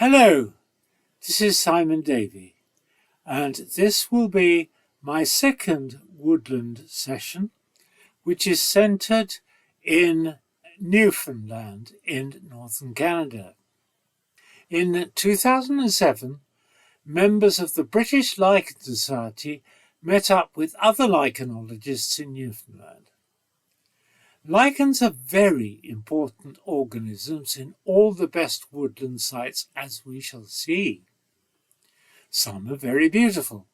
Hello, this is Simon Davey, and this will be my second woodland session, which is centred in Newfoundland in northern Canada. In 2007, members of the British Lichen Society met up with other lichenologists in Newfoundland. Lichens are very important organisms in all the best woodland sites, as we shall see. Some are very beautiful.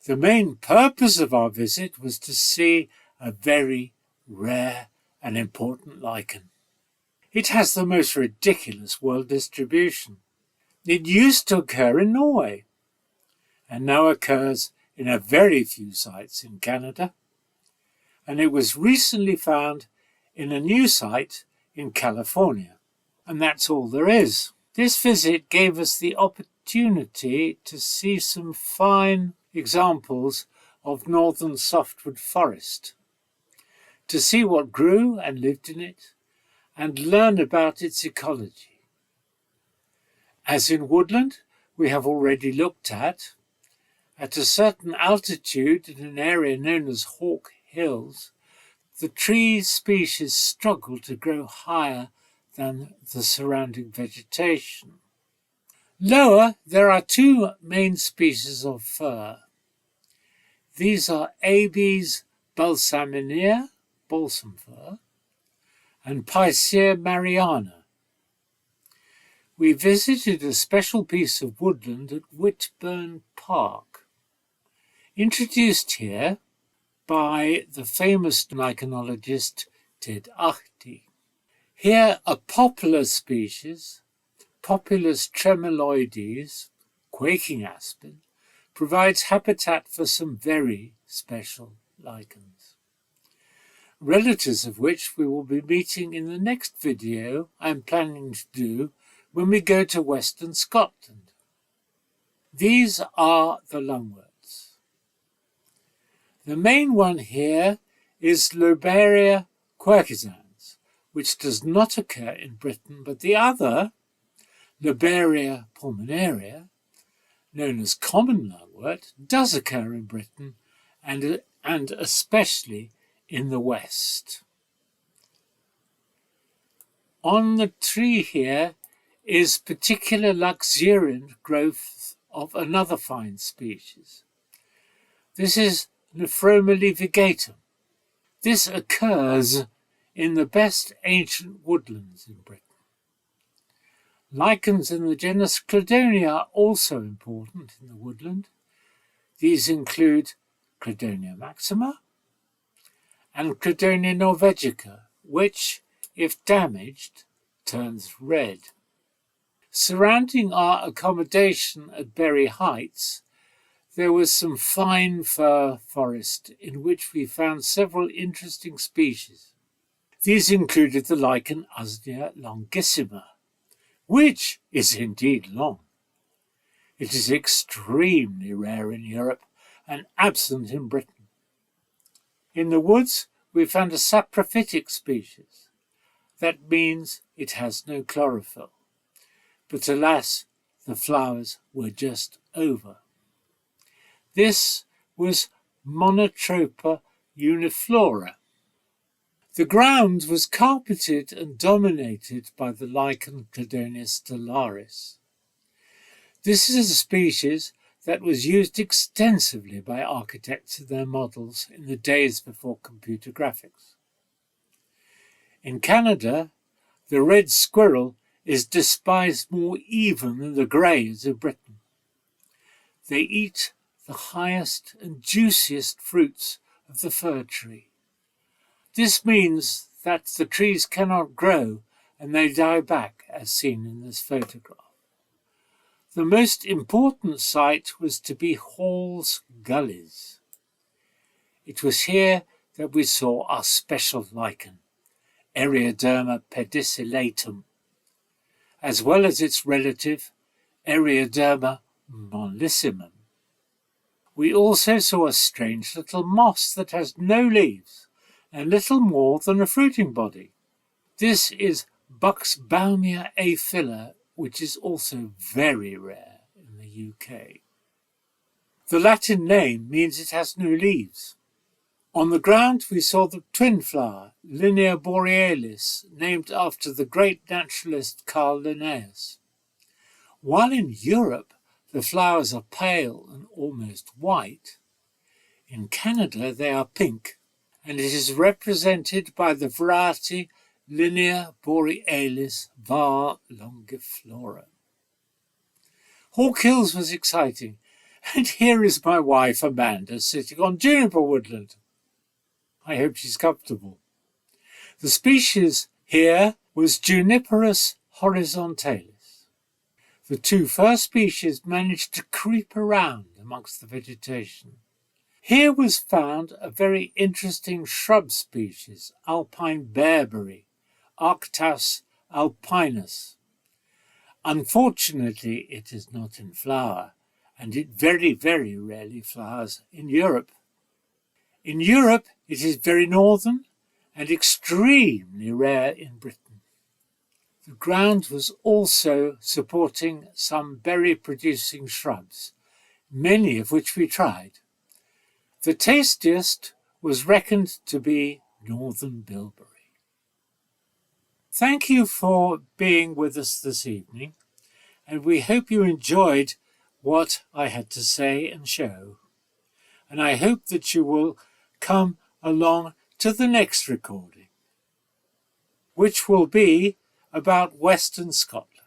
The main purpose of our visit was to see a very rare and important lichen. It has the most ridiculous world distribution. It used to occur in Norway, and now occurs in a very few sites in Canada, and it was recently found in a new site in California. And that's all there is. This visit gave us the opportunity to see some fine examples of northern softwood forest, to see what grew and lived in it, and learn about its ecology. As in woodland, we have already looked at a certain altitude in an area known as Hawk Hills, the tree species struggle to grow higher than the surrounding vegetation. Lower, there are two main species of fir. These are Abies balsaminiana, balsam fir, and Picea mariana. We visited a special piece of woodland at Whitburn Park, introduced here by the famous lichenologist Ted Achty. Here a popular species, Populus tremuloides, quaking aspen, provides habitat for some very special lichens, relatives of which we will be meeting in the next video I'm planning to do when we go to Western Scotland. These are the lungworts. The main one here is Lobaria quercescens, which does not occur in Britain, but the other, Lobaria pulmonaria, known as common lungwort, does occur in Britain and especially in the West. On the tree here is particular luxuriant growth of another fine species. This is Nephroma levigatum. This occurs in the best ancient woodlands in Britain. Lichens in the genus Cladonia are also important in the woodland. These include Cladonia maxima and Cladonia norvegica, which, if damaged, turns red. Surrounding our accommodation at Berry Heights, there was some fine fir forest in which we found several interesting species. These included the lichen Usnea longissima, which is indeed long. It is extremely rare in Europe and absent in Britain. In the woods, we found a saprophytic species. That means it has no chlorophyll. But alas, the flowers were just over. This was Monotropa uniflora. The ground was carpeted and dominated by the lichen Cladonia stellaris. This is a species that was used extensively by architects in their models in the days before computer graphics. In Canada, the red squirrel is despised more even than the greys of Britain. They eat the highest and juiciest fruits of the fir tree. This means that the trees cannot grow and they die back, as seen in this photograph. The most important site was to be Hall's Gullies. It was here that we saw our special lichen, Erioderma pedicillatum, as well as its relative, Erioderma mollissimum. We also saw a strange little moss that has no leaves and little more than a fruiting body. This is Buxbaumia aphylla, which is also very rare in the UK. The Latin name means it has no leaves. On the ground we saw the twin flower, Linnea borealis, named after the great naturalist Carl Linnaeus. While in Europe the flowers are pale and almost white, in Canada they are pink, and it is represented by the variety Linnea borealis var. longiflora. Hawk Hills was exciting, and here is my wife Amanda sitting on juniper woodland. I hope she's comfortable. The species here was Juniperus horizontalis. The two first species managed to creep around amongst the vegetation. Here was found a very interesting shrub species, alpine bearberry, Arctos alpinus. Unfortunately, it is not in flower, and it very, very rarely flowers in Europe. In Europe, it is very northern and extremely rare in Britain. The ground was also supporting some berry-producing shrubs, many of which we tried. The tastiest was reckoned to be northern bilberry. Thank you for being with us this evening, and we hope you enjoyed what I had to say and show. And I hope that you will come along to the next recording, which will be about Western Scotland.